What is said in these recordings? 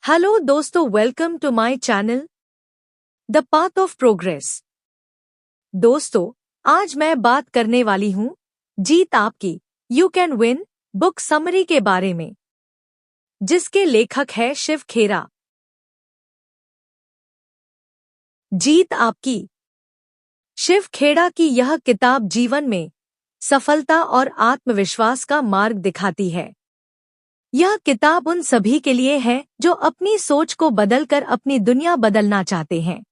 Hello दोस्तों, welcome to my channel the path of progress. दोस्तों, आज मैं बात करने वाली हूँ Jeet Aapki you can win book summary के बारे में, जिसके लेखक है शिव खेरा। जीत आपकी। शिव खेरा की यह किताब जीवन में सफलता और आत्मविश्वास का मार्ग दिखाती है। यह किताब उन सभी के लिए है जो अपनी सोच को बदलकर अपनी दुनिया बदलना चाहते हैं।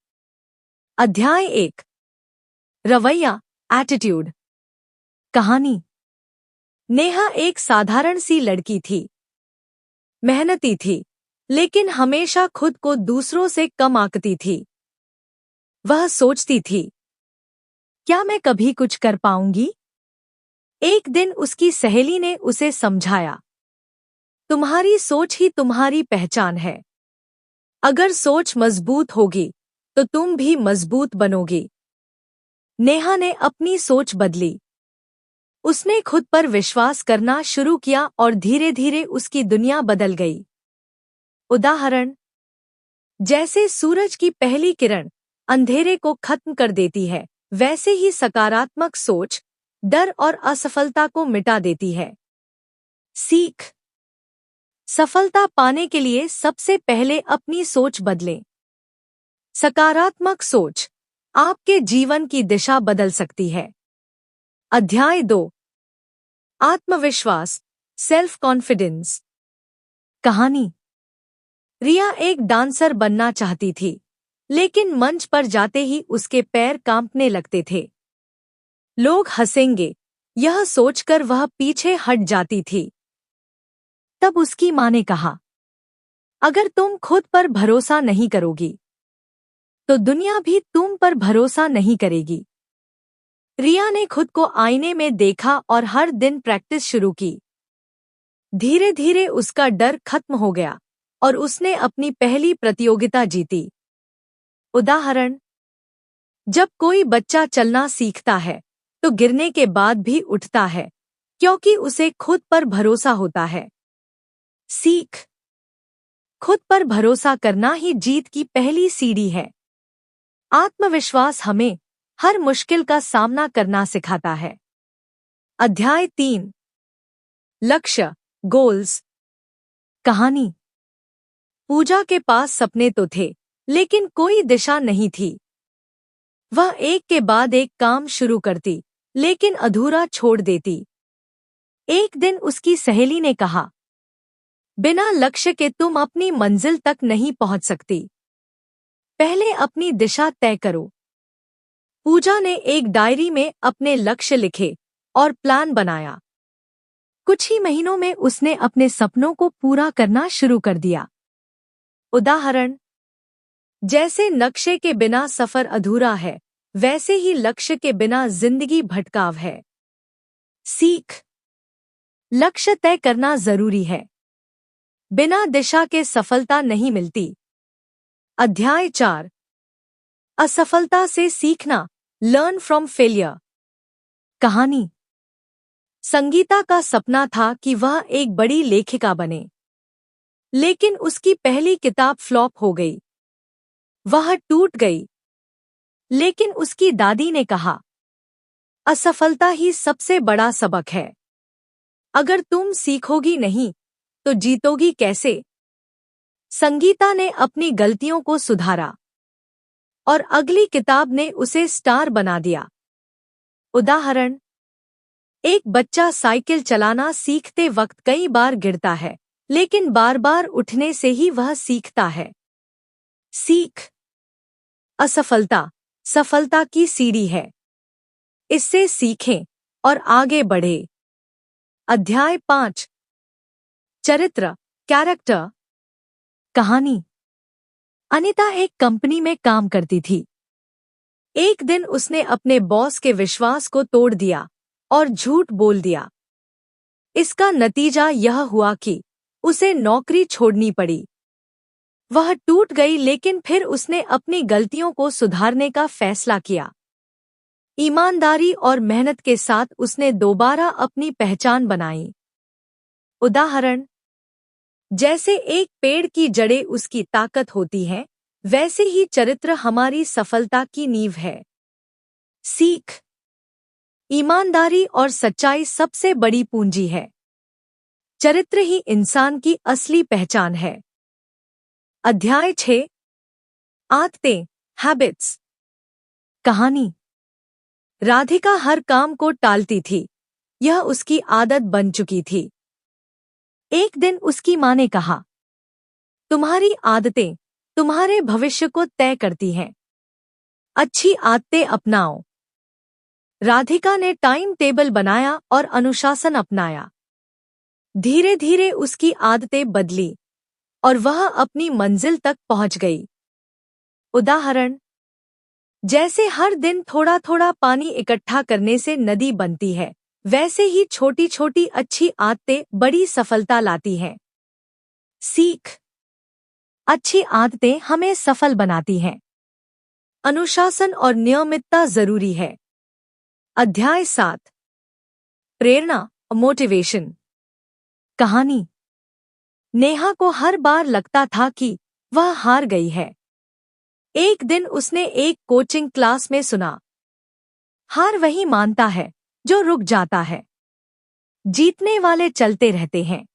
अध्याय 1, रवैया, एटीट्यूड। कहानी। नेहा एक साधारण सी लड़की थी। मेहनती थी, लेकिन हमेशा खुद को दूसरों से कम आंकती थी। वह सोचती थी, क्या मैं कभी कुछ कर पाऊंगी? एक दिन उसकी सहेली ने उसे समझाया, तुम्हारी सोच ही तुम्हारी पहचान है। अगर सोच मजबूत होगी तो तुम भी मजबूत बनोगी। नेहा ने अपनी सोच बदली। उसने खुद पर विश्वास करना शुरू किया और धीरे धीरे उसकी दुनिया बदल गई। उदाहरण, जैसे सूरज की पहली किरण अंधेरे को खत्म कर देती है, वैसे ही सकारात्मक सोच डर और असफलता को मिटा देती है। सीख। सफलता पाने के लिए सबसे पहले अपनी सोच बदलें। सकारात्मक सोच आपके जीवन की दिशा बदल सकती है। अध्याय 2, आत्मविश्वास, सेल्फ कॉन्फिडेंस। कहानी। रिया एक डांसर बनना चाहती थी, लेकिन मंच पर जाते ही उसके पैर कांपने लगते थे। लोग हंसेंगे, यह सोचकर वह पीछे हट जाती थी। तब उसकी माँ ने कहा, अगर तुम खुद पर भरोसा नहीं करोगी तो दुनिया भी तुम पर भरोसा नहीं करेगी। रिया ने खुद को आईने में देखा और हर दिन प्रैक्टिस शुरू की। धीरे धीरे उसका डर खत्म हो गया और उसने अपनी पहली प्रतियोगिता जीती। उदाहरण, जब कोई बच्चा चलना सीखता है तो गिरने के बाद भी उठता है, क्योंकि उसे खुद पर भरोसा होता है। सीख। खुद पर भरोसा करना ही जीत की पहली सीढ़ी है। आत्मविश्वास हमें हर मुश्किल का सामना करना सिखाता है। अध्याय 3, लक्ष्य, गोल्स। कहानी। पूजा के पास सपने तो थे, लेकिन कोई दिशा नहीं थी। वह एक के बाद एक काम शुरू करती, लेकिन अधूरा छोड़ देती। एक दिन उसकी सहेली ने कहा, बिना लक्ष्य के तुम अपनी मंजिल तक नहीं पहुंच सकती। पहले अपनी दिशा तय करो। पूजा ने एक डायरी में अपने लक्ष्य लिखे और प्लान बनाया। कुछ ही महीनों में उसने अपने सपनों को पूरा करना शुरू कर दिया। उदाहरण, जैसे नक्शे के बिना सफर अधूरा है, वैसे ही लक्ष्य के बिना जिंदगी भटकाव है। सीख। लक्ष्य तय करना जरूरी है। बिना दिशा के सफलता नहीं मिलती। अध्याय 4, असफलता से सीखना, लर्न फ्रॉम फेलियर। कहानी। संगीता का सपना था कि वह एक बड़ी लेखिका बने, लेकिन उसकी पहली किताब फ्लॉप हो गई। वह टूट गई, लेकिन उसकी दादी ने कहा, असफलता ही सबसे बड़ा सबक है। अगर तुम सीखोगी नहीं तो जीतोगी कैसे? संगीता ने अपनी गलतियों को सुधारा और अगली किताब ने उसे स्टार बना दिया। उदाहरण, एक बच्चा साइकिल चलाना सीखते वक्त कई बार गिरता है, लेकिन बार बार उठने से ही वह सीखता है। सीख। असफलता सफलता की सीढ़ी है। इससे सीखें और आगे बढ़े। अध्याय 5, चरित्र, कैरेक्टर। कहानी। अनीता एक कंपनी में काम करती थी। एक दिन उसने अपने बॉस के विश्वास को तोड़ दिया और झूठ बोल दिया। इसका नतीजा यह हुआ कि उसे नौकरी छोड़नी पड़ी। वह टूट गई, लेकिन फिर उसने अपनी गलतियों को सुधारने का फैसला किया। ईमानदारी और मेहनत के साथ उसने दोबारा अपनी पहचान बनाई। उदाहरण, जैसे एक पेड़ की जड़ें उसकी ताकत होती हैं, वैसे ही चरित्र हमारी सफलता की नींव है। सीख। ईमानदारी और सच्चाई सबसे बड़ी पूंजी है। चरित्र ही इंसान की असली पहचान है। अध्याय 6। आदतें, हैबिट्स। कहानी। राधिका हर काम को टालती थी। यह उसकी आदत बन चुकी थी। एक दिन उसकी माँ ने कहा, तुम्हारी आदतें तुम्हारे भविष्य को तय करती हैं। अच्छी आदतें अपनाओ। राधिका ने टाइम टेबल बनाया और अनुशासन अपनाया। धीरे धीरे उसकी आदतें बदली और वह अपनी मंजिल तक पहुंच गई। उदाहरण। जैसे हर दिन थोड़ा थोड़ा पानी इकट्ठा करने से नदी बनती है, वैसे ही छोटी छोटी अच्छी आदतें बड़ी सफलता लाती हैं। सीख। अच्छी आदतें हमें सफल बनाती हैं। अनुशासन और नियमितता जरूरी है। अध्याय 7। प्रेरणा, मोटिवेशन। कहानी। नेहा को हर बार लगता था कि वह हार गई है। एक दिन उसने एक कोचिंग क्लास में सुना, हार वही मानता है जो रुक जाता है, जीतने वाले चलते रहते हैं।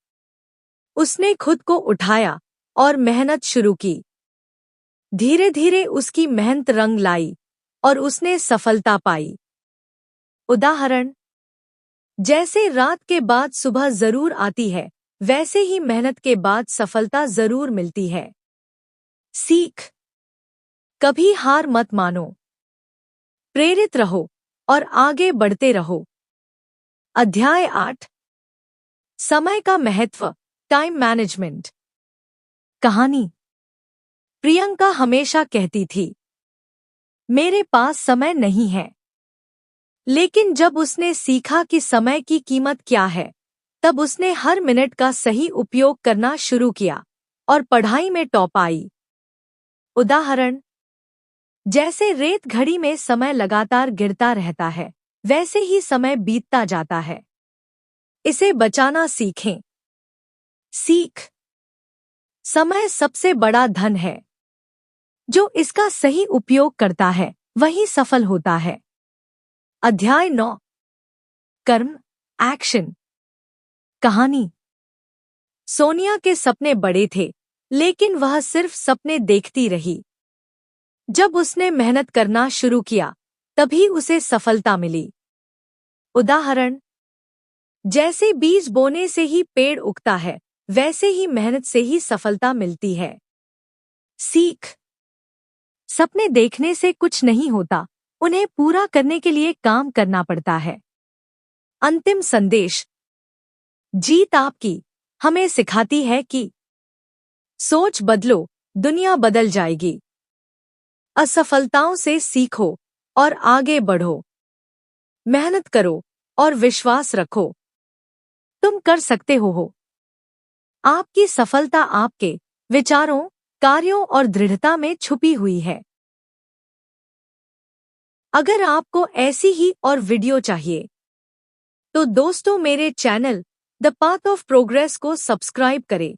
उसने खुद को उठाया और मेहनत शुरू की। धीरे धीरे उसकी मेहनत रंग लाई और उसने सफलता पाई। उदाहरण। जैसे रात के बाद सुबह जरूर आती है, वैसे ही मेहनत के बाद सफलता जरूर मिलती है। सीख। कभी हार मत मानो। प्रेरित रहो और आगे बढ़ते रहो। अध्याय 8। समय का महत्व, टाइम मैनेजमेंट। कहानी। प्रियंका हमेशा कहती थी, मेरे पास समय नहीं है। लेकिन जब उसने सीखा कि समय की कीमत क्या है, तब उसने हर मिनट का सही उपयोग करना शुरू किया और पढ़ाई में टॉप आई। उदाहरण। जैसे रेत घड़ी में समय लगातार गिरता रहता है, वैसे ही समय बीतता जाता है। इसे बचाना सीखें। सीख। समय सबसे बड़ा धन है। जो इसका सही उपयोग करता है, वही सफल होता है। अध्याय 9। कर्म, एक्शन। कहानी। सोनिया के सपने बड़े थे, लेकिन वह सिर्फ सपने देखती रही। जब उसने मेहनत करना शुरू किया, तभी उसे सफलता मिली। उदाहरण। जैसे बीज बोने से ही पेड़ उगता है, वैसे ही मेहनत से ही सफलता मिलती है। सीख। सपने देखने से कुछ नहीं होता, उन्हें पूरा करने के लिए काम करना पड़ता है। अंतिम संदेश। जीत आपकी हमें सिखाती है कि सोच बदलो, दुनिया बदल जाएगी। असफलताओं से सीखो और आगे बढ़ो। मेहनत करो और विश्वास रखो। तुम कर सकते हो। आपकी सफलता आपके विचारों, कार्यों और दृढ़ता में छुपी हुई है। अगर आपको ऐसी ही और वीडियो चाहिए, तो दोस्तों मेरे channel the path of progress को सब्सक्राइब करें